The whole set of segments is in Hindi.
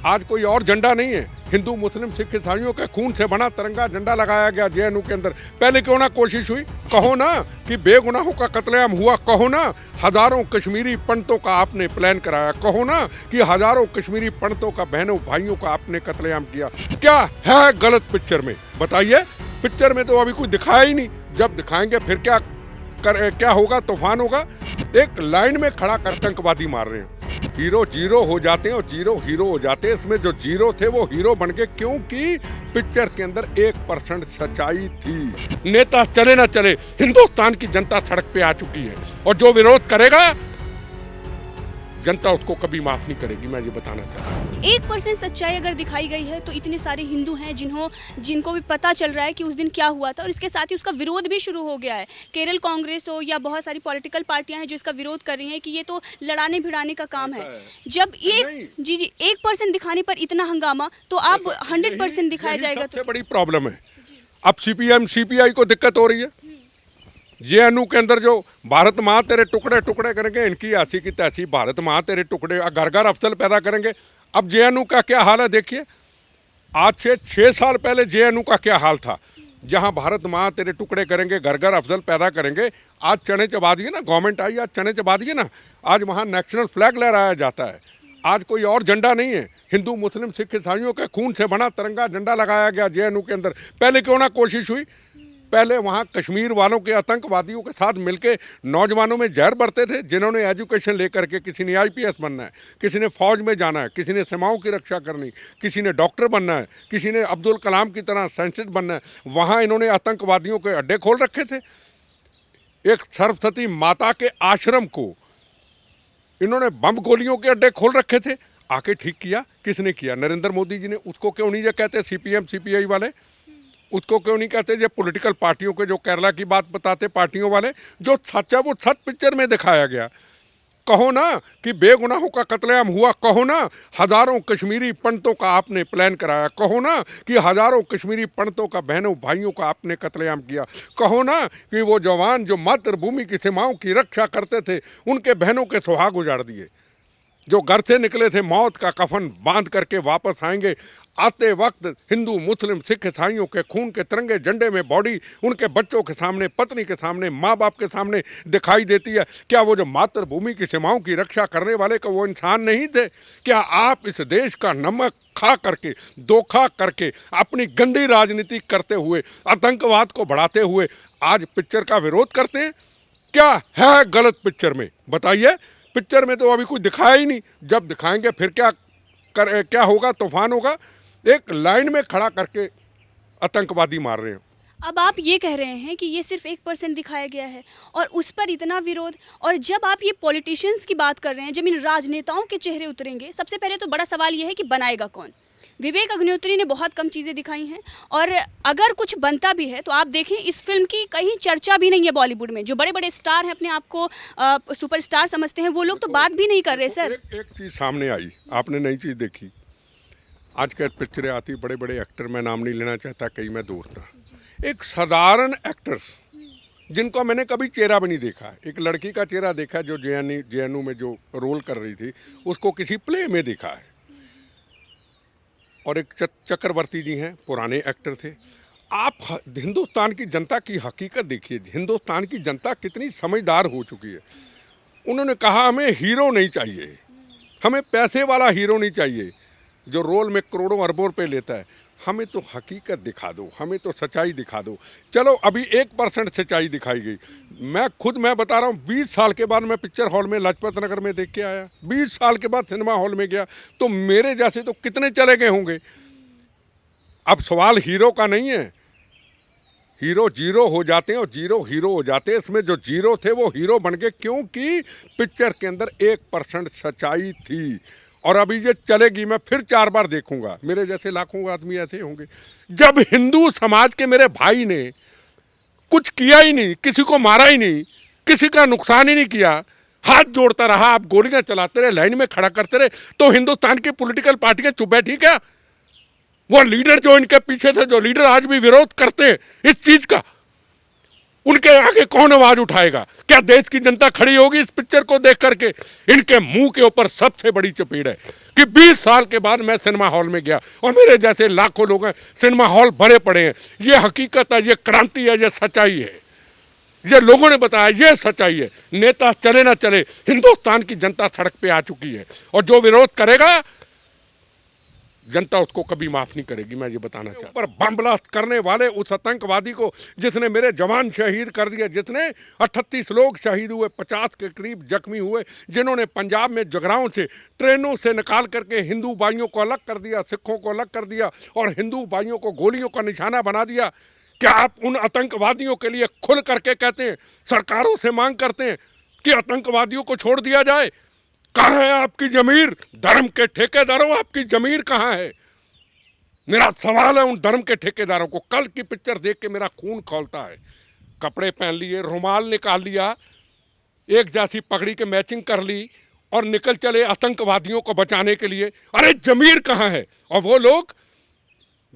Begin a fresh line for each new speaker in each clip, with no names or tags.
आज कोई और झंडा नहीं है, हिंदू मुस्लिम सिख ईसाइयों के खून से बना तिरंगा झंडा लगाया गया जेएनयू के अंदर। पहले क्यों ना कोशिश हुई, कहो ना कि बेगुनाहों का कत्लेआम हुआ, कहो ना हजारों कश्मीरी पंडितों का आपने प्लान कराया, कहो ना कि हजारों कश्मीरी पंडितों का बहनों भाइयों का आपने कत्लेआम किया। क्या है गलत पिक्चर में, बताइए। पिक्चर में तो अभी कुछ दिखाया ही नहीं, जब दिखाएंगे फिर क्या होगा, तूफान होगा। एक लाइन में खड़ा कर आतंकवादी मार रहे हैं, हीरो जीरो हो जाते हैं और जीरो हीरो हो जाते हैं। इसमें जो जीरो थे वो हीरो बन गए, क्योंकि पिक्चर के अंदर 1% सच्चाई थी। नेता चले ना चले, हिंदुस्तान की जनता सड़क पे आ चुकी है और जो विरोध करेगा जनता उसको कभी माफ नहीं करेगी, मैं ये बताना चाहता हूँ।
1% सच्चाई अगर दिखाई गई है तो इतने सारे हिंदू हैं जिनको भी पता चल रहा है कि उस दिन क्या हुआ था, और इसके साथ ही उसका विरोध भी शुरू हो गया है। केरल कांग्रेस हो या बहुत सारी पॉलिटिकल पार्टियां हैं जो इसका विरोध कर रही हैं कि ये तो लड़ाने भिड़ाने का काम है। जब एक 1% दिखाने पर इतना हंगामा, तो आप 100% दिखाया जाएगा तो
बड़ी प्रॉब्लम है। अब सीपीएम सीपीआई को दिक्कत हो रही है। जेएनयू के अंदर जो भारत माँ तेरे टुकड़े टुकड़े करेंगे, इनकी ऐसी की तैसी भारत माँ तेरे टुकड़े, घर घर अफसल पैदा करेंगे। अब जेएनयू का क्या हाल है देखिए, आज से 6 साल पहले जेएनयू का क्या हाल था, जहां भारत माँ तेरे टुकड़े करेंगे, घर घर अफसल पैदा करेंगे। आज चने चबा दिए ना, गवर्नमेंट आई आज चने चबा दिए ना, आज वहाँ नेशनल फ्लैग लहराया जाता है। आज कोई और झंडा नहीं है, हिंदू मुस्लिम सिख ईसाइयों के खून से बना तिरंगा झंडा लगाया गया जेएनयू के अंदर। पहले क्यों ना कोशिश हुई, पहले वहाँ कश्मीर वालों के आतंकवादियों के साथ मिलके नौजवानों में जहर भरते थे, जिन्होंने एजुकेशन लेकर के, किसी ने आईपीएस बनना है, किसी ने फौज में जाना है, किसी ने सीमाओं की रक्षा करनी, किसी ने डॉक्टर बनना है, किसी ने अब्दुल कलाम की तरह साइंटिस्ट बनना है। वहाँ इन्होंने आतंकवादियों के अड्डे खोल रखे थे। एक सरस्वती माता के आश्रम को इन्होंने बम गोलियों के अड्डे खोल रखे थे। आके ठीक किया किसने किया? नरेंद्र मोदी जी ने। उसको क्यों नहीं ये कहते सीपीएम सीपीआई वाले, उसको क्यों नहीं कहते जो पॉलिटिकल पार्टियों के, जो केरला की बात बताते पार्टियों वाले, जो सच है वो सच पिक्चर में दिखाया गया। कहो ना कि बेगुनाहों का कत्लेआम हुआ, कहो ना हजारों कश्मीरी पंडितों का आपने प्लान कराया, कहो ना कि हजारों कश्मीरी पंडितों का बहनों भाइयों का आपने कत्लेआम किया, कहो ना कि वो जवान जो मातृभूमि की सीमाओं की रक्षा करते थे, उनके बहनों के सुहाग उजाड़ दिए। जो घर से निकले थे मौत का कफन बांध करके वापस आएंगे, आते वक्त हिंदू मुस्लिम सिख ईसाइयों के खून के तिरंगे झंडे में बॉडी उनके बच्चों के सामने, पत्नी के सामने, माँ बाप के सामने दिखाई देती है। क्या वो जो मातृभूमि की सीमाओं की रक्षा करने वाले का वो इंसान नहीं थे? क्या आप इस देश का नमक खा करके, धोखा करके, अपनी गंदी राजनीति करते हुए, आतंकवाद को बढ़ाते हुए आज पिक्चर का विरोध करते हैं? क्या है गलत पिक्चर में, बताइए। पिक्चर में तो अभी कुछ दिखाया ही नहीं, जब दिखाएंगे फिर क्या होगा, तूफान होगा। एक लाइन में खड़ा करके आतंकवादी मार रहे हैं।
अब आप ये कह रहे हैं कि ये सिर्फ 1% दिखाया गया है और उस पर इतना विरोध। और जब आप ये पॉलिटिशियंस की बात कर रहे हैं, जब इन राजनेताओं के चेहरे उतरेंगे, सबसे पहले तो बड़ा सवाल ये है कि बनाएगा कौन। विवेक अग्निहोत्री ने बहुत कम चीज़ें दिखाई हैं, और अगर कुछ बनता भी है तो आप देखें इस फिल्म की कहीं चर्चा भी नहीं है बॉलीवुड में। जो बड़े बड़े स्टार हैं, अपने आप को सुपरस्टार समझते हैं, वो लोग तो बात भी नहीं कर रहे। सर
एक चीज़ सामने आई, आपने नई चीज़ देखी। आज कल पिक्चरें आती, बड़े बड़े एक्टर, मैं नाम नहीं लेना चाहता, कई मैं दूर था। एक साधारण एक्टर्स जिनको मैंने कभी चेहरा भी नहीं देखा, एक लड़की का चेहरा देखा जो जेएनयू में जो रोल कर रही थी, उसको किसी प्ले में देखा है। और एक चक्रवर्ती जी हैं, पुराने एक्टर थे। आप हिंदुस्तान की जनता की हकीकत देखिए, हिंदुस्तान की जनता कितनी समझदार हो चुकी है। उन्होंने कहा हमें हीरो नहीं चाहिए, हमें पैसे वाला हीरो नहीं चाहिए जो रोल में करोड़ों अरबों रुपए लेता है। हमें तो हकीकत दिखा दो, हमें तो सच्चाई दिखा दो। चलो अभी 1% सच्चाई दिखाई गई। मैं बता रहा हूँ, 20 साल के बाद मैं पिक्चर हॉल में लाजपत नगर में देख के आया, 20 साल के बाद सिनेमा हॉल में गया, तो मेरे जैसे तो कितने चले गए होंगे। अब सवाल हीरो का नहीं है, हीरो जीरो हो जाते हैं और जीरो हीरो हो जाते हैं। इसमें जो जीरो थे वो हीरो बन गए, क्योंकि पिक्चर के अंदर 1% सच्चाई थी। और अभी ये चलेगी, मैं फिर 4 बार देखूंगा, मेरे जैसे लाखों आदमी ऐसे होंगे। जब हिंदू समाज के मेरे भाई ने कुछ किया ही नहीं, किसी को मारा ही नहीं, किसी का नुकसान ही नहीं किया, हाथ जोड़ता रहा, आप गोलियां चलाते रहे, लाइन में खड़ा करते रहे, तो हिंदुस्तान की पॉलिटिकल पार्टियां चुप बैठी क्या? वो लीडर जो इनके पीछे थे, जो लीडर आज भी विरोध करते हैं इस चीज का, उनके आगे कौन आवाज उठाएगा? क्या देश की जनता खड़ी होगी इस पिक्चर को देख करके? इनके मुंह के ऊपर सबसे बड़ी चपेट है। कि 20 साल के बाद मैं सिनेमा हॉल में गया और मेरे जैसे लाखों लोग हैं, सिनेमा हॉल भरे पड़े हैं। ये हकीकत है, ये क्रांति है, ये सच्चाई है, ये लोगों ने बताया, ये सच्चाई है। नेता चले ना चले, हिंदुस्तान की जनता सड़क पे आ चुकी है और जो विरोध करेगा जनता उसको कभी माफ नहीं करेगी। मैं ये बताना चाहता हूं। पर बम ब्लास्ट करने वाले उस आतंकवादी को जिसने मेरे जवान शहीद कर दिए, जिसने 38 लोग शहीद हुए, 50 के करीब जख्मी हुए, जिन्होंने पंजाब में जगराओं से ट्रेनों से निकाल करके हिंदू भाइयों को अलग कर दिया, सिखों को अलग कर दिया और हिंदू भाइयों को गोलियों का निशाना बना दिया। क्या आप उन आतंकवादियों के लिए खुल करके कहते हैं, सरकारों से मांग करते हैं कि आतंकवादियों को छोड़ दिया जाए? कहाँ है आपकी जमीर? धर्म के ठेकेदारों, आपकी जमीर कहाँ है? मेरा सवाल है उन धर्म के ठेकेदारों को। कल की पिक्चर देख के मेरा खून खौलता है। कपड़े पहन लिए, रुमाल निकाल लिया, एक जैसी पगड़ी के मैचिंग कर ली और निकल चले आतंकवादियों को बचाने के लिए। अरे जमीर कहाँ है? और वो लोग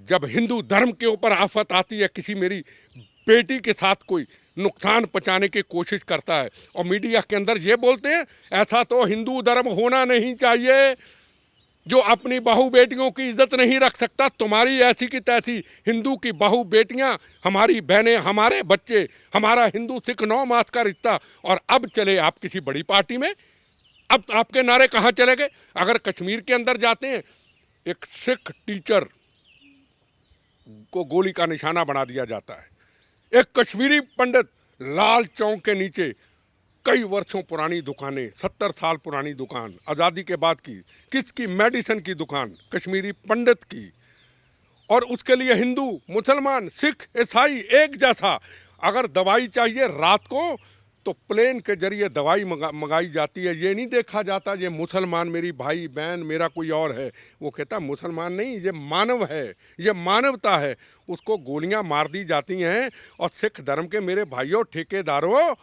जब हिंदू धर्म के ऊपर आफत आती है, किसी मेरी बेटी के साथ कोई नुकसान पहुंचाने की कोशिश करता है और मीडिया के अंदर ये बोलते हैं ऐसा तो हिंदू धर्म होना नहीं चाहिए जो अपनी बहू बेटियों की इज्जत नहीं रख सकता। तुम्हारी ऐसी की तैसी हिंदू की बहू बेटियां, हमारी बहनें, हमारे बच्चे, हमारा हिंदू सिख 9 मास का रिश्ता। और अब चले आप किसी बड़ी पार्टी में, अब आपके नारे कहाँ चले गए? अगर कश्मीर के अंदर जाते हैं, एक सिख टीचर को गोली का निशाना बना दिया जाता है। एक कश्मीरी पंडित, लाल चौक के नीचे कई वर्षों पुरानी दुकानें, 70 साल पुरानी दुकान, आज़ादी के बाद की, किसकी? मेडिसिन की दुकान, कश्मीरी पंडित की। और उसके लिए हिंदू, मुसलमान, सिख, ईसाई एक जैसा। अगर दवाई चाहिए रात को तो प्लेन के जरिए दवाई मंगाई जाती है। ये नहीं देखा जाता ये मुसलमान मेरी भाई बहन, मेरा कोई और है। वो कहता मुसलमान नहीं, ये मानव है, ये मानवता है। उसको गोलियां मार दी जाती हैं। और सिख धर्म के मेरे भाइयों, ठेकेदारों,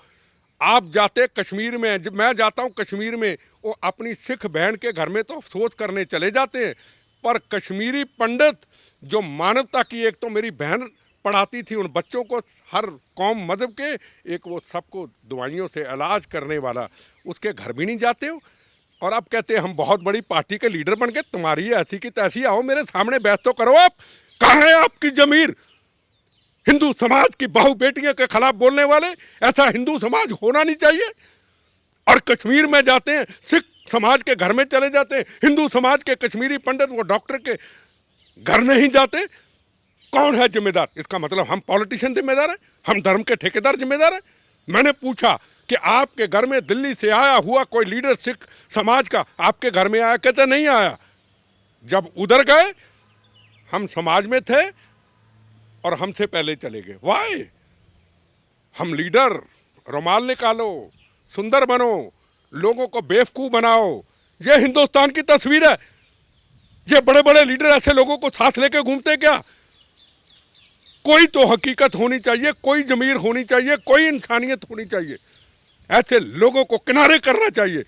आप जाते कश्मीर में, जब मैं जाता हूँ कश्मीर में, वो अपनी सिख बहन के घर में तो अफसोस करने चले जाते हैं, पर कश्मीरी पंडित जो मानवता की, एक तो मेरी बहन पढ़ाती थी उन बच्चों को, हर कौम मजहब के, एक वो सबको दवाइयों से इलाज करने वाला, उसके घर भी नहीं जाते हो। और अब कहते हैं हम बहुत बड़ी पार्टी के लीडर बन गए, तुम्हारी ऐसी की तैसी, आओ मेरे सामने बहस तो करो। आप कहाँ है आपकी जमीर? हिंदू समाज की बहू बेटियों के खिलाफ बोलने वाले, ऐसा हिंदू समाज होना नहीं चाहिए। और कश्मीर में जाते हैं, सिख समाज के घर में चले जाते हैं, हिंदू समाज के कश्मीरी पंडित वो डॉक्टर के घर नहीं जाते। कौन है जिम्मेदार? इसका मतलब हम पॉलिटिशियन जिम्मेदार हैं, हम धर्म के ठेकेदार जिम्मेदार हैं। मैंने पूछा कि आपके घर में दिल्ली से आया हुआ कोई लीडर सिख समाज का आपके घर में आया? कहते नहीं आया। जब उधर गए, हम समाज में थे और हमसे पहले चले गए। वाई? हम लीडर, रुमाल निकालो, सुंदर बनो, लोगों को बेवकूफ बनाओ, ये हिंदुस्तान की तस्वीर है। ये बड़े बड़े लीडर ऐसे लोगों को साथ लेके घूमते क्या? कोई तो हकीकत होनी चाहिए, कोई जमीर होनी चाहिए, कोई इंसानियत होनी चाहिए। ऐसे लोगों को किनारे करना चाहिए।